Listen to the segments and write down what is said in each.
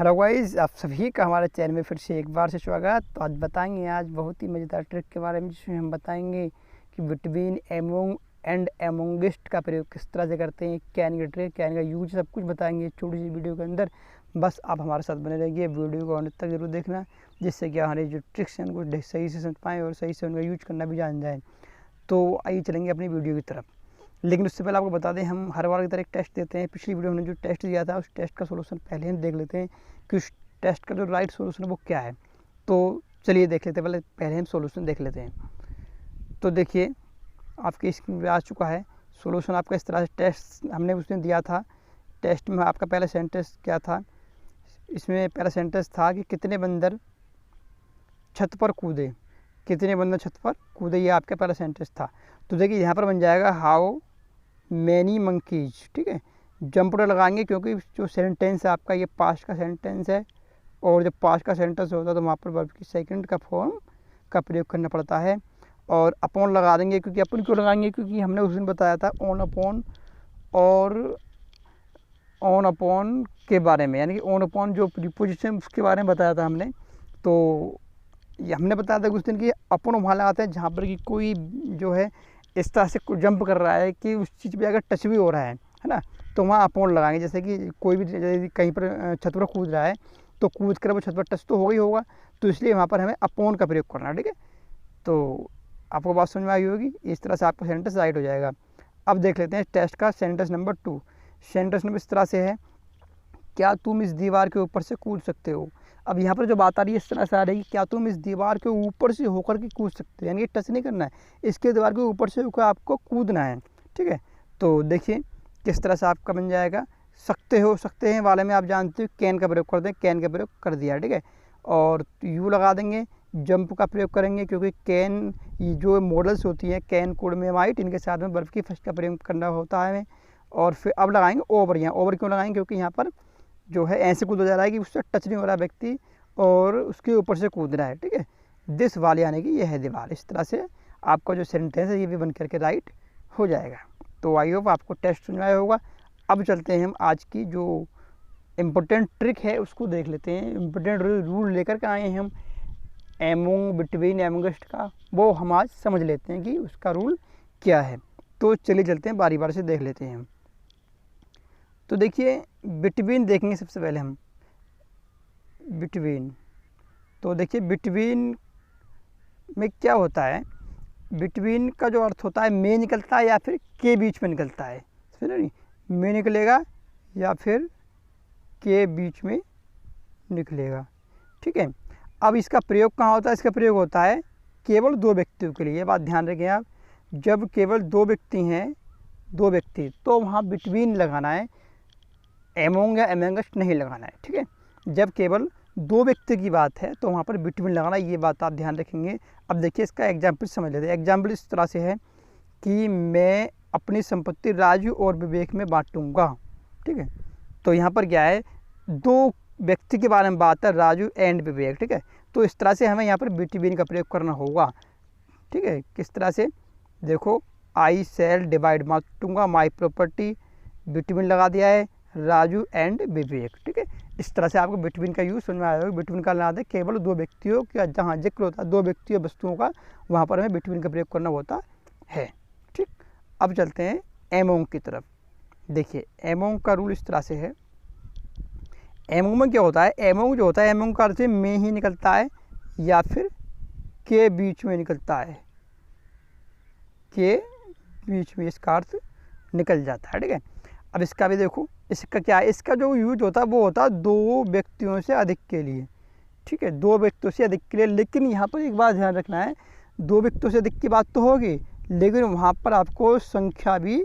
Hello guys, आप सभी का हमारे चैनल में फिर से एक बार से स्वागत। तो आज बताएंगे आज बहुत ही मज़ेदार ट्रिक के बारे में, जिसमें हम बताएंगे कि बिटवीन, एमोंग एंड एमोंगिस्ट का प्रयोग किस तरह से करते हैं, कैन का ट्रिक, कैन का यूज, सब कुछ बताएंगे छोटी सी वीडियो के अंदर। बस आप हमारे साथ बने रहिए, वीडियो को अंत तक जरूर देखना, जिससे कि हमारे जो ट्रिक्स हैं उनको सही से समझ पाएँ और सही से उनका यूज करना भी जान जाए। तो आइए चलेंगे अपनी वीडियो की तरफ। लेकिन उससे पहले आपको बता दें, हम हर बार की तरह एक टेस्ट देते हैं। पिछली वीडियो में हमने जो टेस्ट दिया था, उस टेस्ट का सोल्यूशन पहले हम देख लेते हैं कि उस टेस्ट का जो राइट सोल्यूशन है वो क्या है। तो चलिए देख लेते हैं, पहले हम सोल्यूशन देख लेते हैं। तो देखिए, आपकी स्क्रीन पे आ चुका है सोल्यूशन आपका। इस तरह से टेस्ट हमने उस दिन दिया था। टेस्ट में आपका पहला सेंटेंस क्या था? इसमें पहला सेंटेंस था कि कितने बंदर छत पर कूदे, कितने बंदर छत पर कूदे, ये आपका पहला सेंटेंस था। तो देखिए यहाँ पर बन जाएगा हाउ मैनी मंकीज। ठीक है, जंप लगाएंगे क्योंकि जो सेंटेंस है आपका ये पास्ट का सेंटेंस है, और जब पास्ट का सेंटेंस होता है तो वहाँ पर वर्ब की सेकंड का फॉर्म का प्रयोग करना पड़ता है। और अपॉन लगा देंगे, क्योंकि अपन क्यों लगाएंगे? क्योंकि हमने उस दिन बताया था ऑन अपॉन और ऑन अपॉन के बारे में, यानी कि ऑन अपॉन जो प्रीपोजिशन उसके बारे में बताया था हमने। तो ये हमने बताया था उस दिन कि अपन वहाँ लगाते हैं जहाँ पर कि कोई जो है इस तरह से जंप कर रहा है कि उस चीज़ पे अगर टच भी हो रहा है ना, तो वहाँ अपॉन लगाएंगे। जैसे कि कोई भी कहीं पर छत पर कूद रहा है तो कूद कर वो छत पर टच तो हो ही होगा, तो इसलिए वहाँ पर हमें अपॉन का प्रयोग करना है। ठीक है, तो आपको बात समझ में आई होगी। इस तरह से आपका सेंटेंस राइट हो जाएगा। अब देख लेते हैं टेस्ट का सेंटेंस नंबर 2। सेंटेंस नंबर इस तरह से है, क्या तुम इस दीवार के ऊपर से कूद सकते हो? अब यहाँ पर जो बात आ रही है इस तरह से आ रही है कि क्या तुम इस दीवार के ऊपर से होकर के कूद सकते हो, यानी कि टच नहीं करना है, इसके दीवार के ऊपर से होकर आपको कूदना है। ठीक है, तो देखिए किस तरह से आपका बन जाएगा। सकते हो, सकते हैं वाले में आप जानते हो कैन का प्रयोग कर दें, कैन का प्रयोग कर दिया। ठीक है, और यू लगा देंगे, जंप का प्रयोग करेंगे क्योंकि कैन ये जो मॉडल्स होती हैं कैन, कोड में, माइट, इनके साथ में बर्फ़ की फर्स्ट का प्रयोग करना होता है। और फिर अब लगाएंगे ओवर। यहाँ ओवर क्यों लगाएंगे? क्योंकि यहाँ पर जो है ऐसे कूद हो जा रहा है कि उससे टच नहीं हो रहा व्यक्ति और उसके ऊपर से कूद रहा है। ठीक है, दिस वाल यानी कि यह है दीवार। इस तरह से आपका जो सेंटेंस है ये भी बन करके राइट हो जाएगा। तो आई होप आपको टेस्ट समझ आया होगा। अब चलते हैं हम आज की जो इम्पोर्टेंट ट्रिक है उसको देख लेते हैं। इम्पोर्टेंट रूल लेकर के आए हैं हम एमोंग, बिटवीन, एमोंगिस्ट का, वो हम आज समझ लेते हैं कि उसका रूल क्या है। तो चलिए चलते हैं, बारी बारी से देख लेते हैं हम। तो देखिए बिटवीन देखेंगे सबसे पहले हम, बिटवीन। तो देखिए बिटवीन में क्या होता है? बिटवीन का जो अर्थ होता है में निकलता है या फिर के बीच में निकलता है। समझ नहीं, में निकलेगा या फिर के बीच में निकलेगा। ठीक है, अब इसका प्रयोग कहाँ होता है? इसका प्रयोग होता है केवल दो व्यक्तियों के लिए। ये बात ध्यान रखें आप, जब केवल दो व्यक्ति हैं, दो व्यक्ति, तो वहाँ बिटवीन लगाना है, एमोंग या एमोंगिस्ट नहीं लगाना है। ठीक है, जब केवल दो व्यक्ति की बात है तो वहाँ पर बिटवीन लगाना, ये बात आप ध्यान रखेंगे। अब देखिए इसका एग्जाम्पल समझ लेते हैं। एग्जाम्पल इस तरह से है कि मैं अपनी संपत्ति राजू और विवेक में बांटूंगा। ठीक है, तो यहाँ पर क्या है, दो व्यक्ति के बारे में बात है, राजू एंड विवेक। ठीक है, तो इस तरह से हमें यहाँ पर बिटवीन का प्रयोग करना होगा। ठीक है, किस तरह से? देखो, आई सेल डिवाइड, बांटूंगा माई प्रॉपर्टी, बिटवीन लगा दिया है, राजू एंड विवेक। ठीक है, इस तरह से आपको बिटवीन का यूज़ समझ में आया होगा। बिटवीन का लगाते केवल दो व्यक्तियों का, जहाँ जिक्र होता है दो व्यक्तियों वस्तुओं का, वहाँ पर हमें बिटवीन का प्रयोग करना होता है। ठीक, अब चलते हैं एमोंग की तरफ। देखिए एमोंग का रूल इस तरह से है। एमोंग में क्या होता है? एमोंग जो होता है, एमोंग का अर्थ में ही निकलता है या फिर के बीच में निकलता है, के बीच में इसका अर्थ निकल जाता है। ठीक है, अब इसका भी देखो, इसका क्या है? इसका जो यूज होता है वो होता है दो व्यक्तियों से अधिक के लिए। ठीक है, दो व्यक्तियों से अधिक के लिए। लेकिन यहाँ पर एक बात ध्यान रखना है, दो व्यक्तियों से अधिक की बात तो होगी, लेकिन वहाँ पर आपको संख्या भी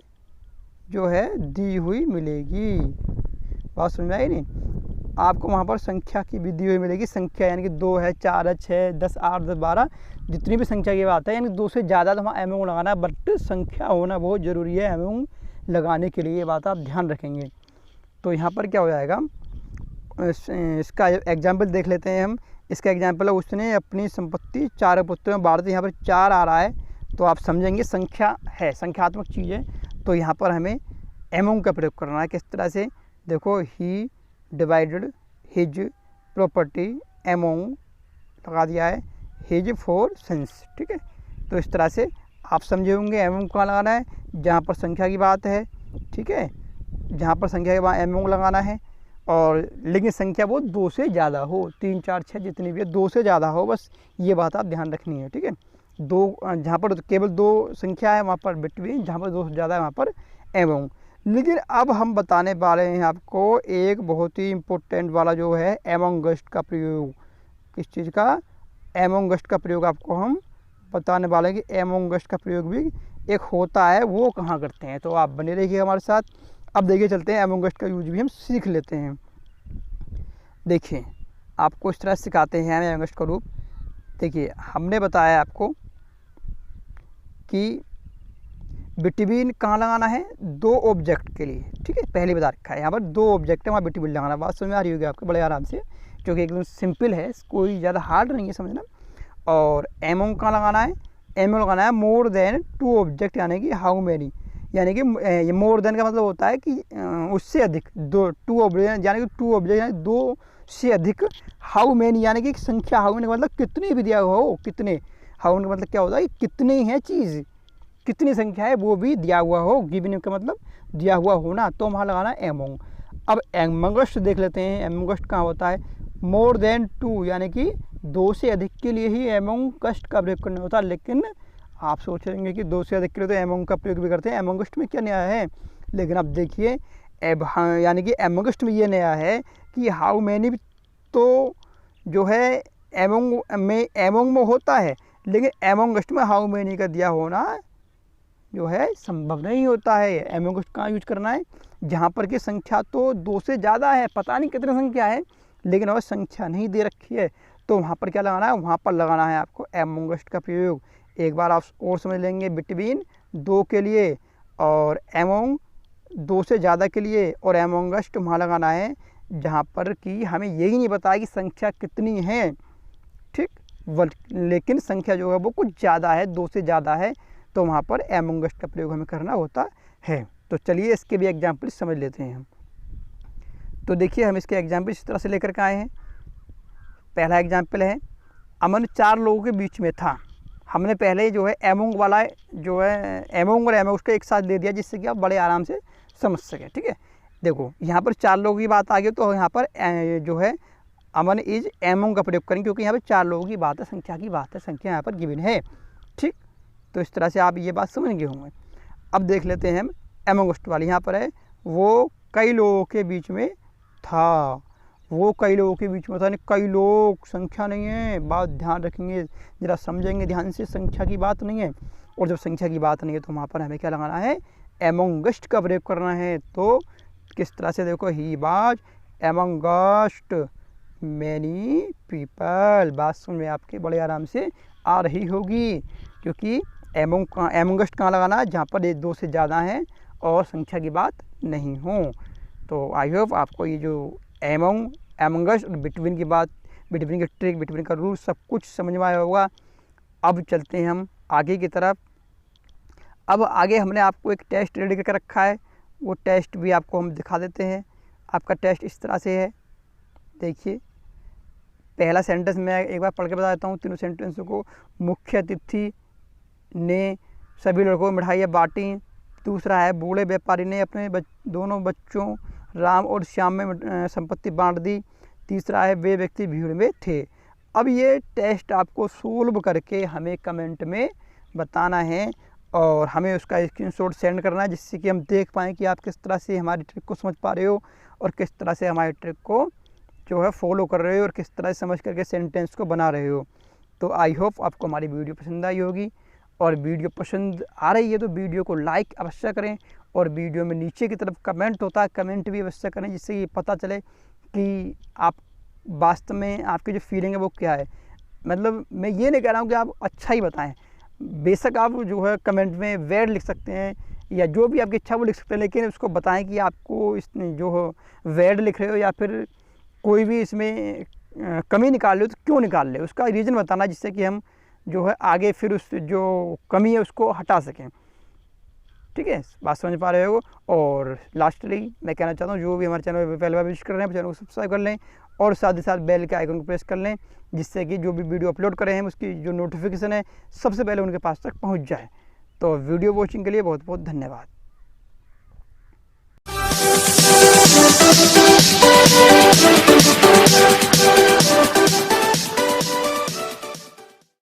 जो है दी हुई मिलेगी। बात समझ में आई नहीं? आपको वहाँ पर संख्या की भी दी हुई मिलेगी। संख्या यानी कि 2 है, 4 है, 6, 10, 8, 10, 12, जितनी भी संख्या की बात है, यानी 2 से ज़्यादा तो वहाँ एमोंग लगाना है, बट संख्या होना बहुत ज़रूरी है एमोंग लगाने के लिए। ये बात आप ध्यान रखेंगे। तो यहाँ पर क्या हो जाएगा, इसका एग्जाम्पल देख लेते हैं हम। इसका एग्जाम्पल है, उसने अपनी संपत्ति 4 पुत्रों में बांट दी। यहाँ पर 4 आ रहा है तो आप समझेंगे संख्या है, संख्यात्मक चीज़ है, तो यहाँ पर हमें एमोंग का प्रयोग करना है। किस तरह से? देखो, ही डिवाइडेड हिज प्रॉपर्टी एमोंग लगा दिया है हिज 4 सन्स। ठीक है, तो इस तरह से आप समझे होंगे एमोंग कहाँ लगाना है, जहाँ पर संख्या की बात है। ठीक है, जहाँ पर संख्या के बाद एमोंग लगाना है, और लेकिन संख्या वो 2 से ज़्यादा हो, 3 4 6 जितनी भी है 2 से ज़्यादा हो, बस ये बात आप ध्यान रखनी है। ठीक है, दो जहाँ पर केवल 2 संख्या है वहाँ पर बिटवीन, जहाँ पर 2 से ज़्यादा है वहाँ पर एमोंग। लेकिन अब हम बताने वाले हैं आपको एक बहुत ही इम्पोर्टेंट वाला जो है एमोंगस्ट का प्रयोग। किस चीज़ का? एमोंगस्ट का प्रयोग आपको हम बताने वाले हैं कि एमोंगस्ट का प्रयोग भी एक होता है, वो कहाँ करते हैं। तो आप बने रहिए हमारे साथ। अब देखिए चलते हैं एमोंगस्ट का यूज भी हम सीख लेते हैं। देखिए आपको इस तरह सिखाते हैं एमोंगस्ट का रूप। देखिए हमने बताया आपको कि बिटवीन कहाँ लगाना है, 2 ऑब्जेक्ट के लिए। ठीक है, पहले बता रखा है यहाँ पर 2 ऑब्जेक्ट है, वहाँ बिटवीन लगाना। बात समझ में आ रही होगी आपको बड़े आराम से, क्योंकि एकदम सिंपल है, कोई ज़्यादा हार्ड नहीं है समझना। और एमोंग कहाँ लगाना है, एमोंग लगाना है मोर देन 2 ऑब्जेक्ट, यानी कि हाउ मैनी, यानी कि ये मोर देन का मतलब होता है कि उससे अधिक, 2 ऑब्जेक्ट यानी कि 2 ऑब्जेक्ट यानी 2 से अधिक। हाउ मैनी यानी कि संख्या, हाउ मैनी का मतलब कितने भी दिया हुआ हो, कितने। हाउ मैनी का मतलब क्या होता है कि कितनी है चीज़, कितनी संख्या है वो भी दिया हुआ हो। गिवन का मतलब दिया हुआ होना, तो वहाँ लगाना एमोंग। अब एमोंगस्ट देख लेते हैं, एमोंगस्ट कहाँ होता है, मोर देन 2 यानी कि 2 से अधिक के लिए ही एमोंगस्ट का प्रयोग करना होता है। लेकिन आप सोच रहेंगे कि 2 से अधिक के लिए तो एमोंग का प्रयोग भी करते हैं, एमोंगस्ट में क्या नया है। लेकिन अब देखिए यानी कि एमोंगस्ट में ये नया है कि हाउ मैनी तो जो है एमोंग में होता है, लेकिन एमोंगस्ट में हाउ मैनी का दिया होना जो है संभव नहीं होता है। एमोंगस्ट कहाँ यूज करना है, जहाँ पर कि संख्या तो 2 से ज़्यादा है, पता नहीं कितनी संख्या है, लेकिन और संख्या नहीं दे रखी है, तो वहाँ पर क्या लगाना है, वहाँ पर लगाना है आपको एमोंगस्ट का प्रयोग। एक बार आप और समझ लेंगे, बिटवीन 2 के लिए और एमोंग 2 से ज़्यादा के लिए, और एमोंगस्ट वहाँ लगाना है जहाँ पर कि हमें यही नहीं बताया कि संख्या कितनी है। ठीक, लेकिन संख्या जो है वो कुछ ज़्यादा है, 2 से ज़्यादा है, तो वहाँ पर एमोंगस्ट का प्रयोग हमें करना होता है। तो चलिए इसके भी एग्जाम्पल समझ लेते हैं हम। तो देखिए हम इसके एग्जाम्पल इस तरह से लेकर के आए हैं। पहला एग्जाम्पल है, अमन 4 लोगों के बीच में था। हमने पहले जो है एमोंग वाला जो है एमोंग और एमोंग उसको एक साथ दे दिया, जिससे कि आप बड़े आराम से समझ सकें। ठीक है, देखो यहाँ पर 4 लोगों की बात आ गई, तो यहाँ पर जो है अमन इज एमोंग का प्रयोग करेंगे, क्योंकि यहाँ पर 4 लोगों की बात है, संख्या की बात है, संख्या यहाँ पर गिवन है। ठीक, तो इस तरह से आप ये बात समझ गए होंगे। अब देख लेते हैं हम एमोंगस्ट वाली। यहाँ पर है वो कई लोगों के बीच में था, वो कई लोगों के बीच में था, कई लोग संख्या नहीं है। बात ध्यान रखेंगे, ज़रा समझेंगे ध्यान से, संख्या की बात नहीं है। और जब संख्या की बात नहीं है तो वहाँ पर हमें क्या लगाना है, एमोंगस्ट का प्रयोग करना है। तो किस तरह से, देखो ही वाज एमोंगस्ट मैनी पीपल। बात समझ में आपके बड़े आराम से आ रही होगी, क्योंकि एमोंगस्ट कहाँ लगाना है, जहाँ पर 2 से ज़्यादा है और संख्या की बात नहीं हो। तो आई होप आपको ये जो एमोंगस्ट और बिटवीन की बात, बिटवीन की ट्रिक, बिटवीन का रूल सब कुछ समझ में आया होगा। अब चलते हैं हम आगे की तरफ। अब आगे हमने आपको एक टेस्ट रेडी करके रखा है, वो टेस्ट भी आपको हम दिखा देते हैं। आपका टेस्ट इस तरह से है, देखिए पहला सेंटेंस मैं एक बार पढ़ के बता देता हूँ तीनों सेंटेंसों को। मुख्य अतिथि ने सभी लड़कों को मिठाइयाँ बांटी। दूसरा है बूढ़े व्यापारी ने अपने दोनों बच्चों राम और श्याम में संपत्ति बांट दी। तीसरा है वे व्यक्ति भीड़ में थे। अब ये टेस्ट आपको सोल्व करके हमें कमेंट में बताना है और हमें उसका स्क्रीनशॉट सेंड करना है, जिससे कि हम देख पाएँ कि आप किस तरह से हमारी ट्रिक को समझ पा रहे हो और किस तरह से हमारी ट्रिक को जो है फॉलो कर रहे हो और किस तरह से समझ करके सेंटेंस को बना रहे हो। तो आई होप आपको हमारी वीडियो पसंद आई होगी, और वीडियो पसंद आ रही है तो वीडियो को लाइक अवश्य करें, और वीडियो में नीचे की तरफ कमेंट होता है, कमेंट भी अवश्य करें, जिससे ये पता चले कि आप वास्तव में आपकी जो फीलिंग है वो क्या है। मतलब मैं ये नहीं कह रहा हूँ कि आप अच्छा ही बताएं, बेशक आप जो है कमेंट में वर्ड लिख सकते हैं या जो भी आपकी इच्छा वो लिख सकते हैं, लेकिन उसको बताएं कि आपको इस जो वर्ड लिख रहे हो या फिर कोई भी इसमें कमी निकाल रहे हो तो क्यों निकाल रहे हो, उसका रीज़न बताना, जिससे कि हम जो है आगे फिर उस जो कमी है उसको हटा सकें। ठीक है, बात समझ पा रहे हो। और लास्टली मैं कहना चाहता हूँ जो भी हमारे चैनल पर पहली बार विजिट कर रहे हैं चैनल को सब्सक्राइब कर लें और साथ ही साथ बेल के आइकन को प्रेस कर लें, जिससे कि जो भी वीडियो अपलोड कर रहे हैं उसकी जो नोटिफिकेशन है सबसे पहले उनके पास तक पहुँच जाए। तो वीडियो वॉचिंग के लिए बहुत बहुत धन्यवाद।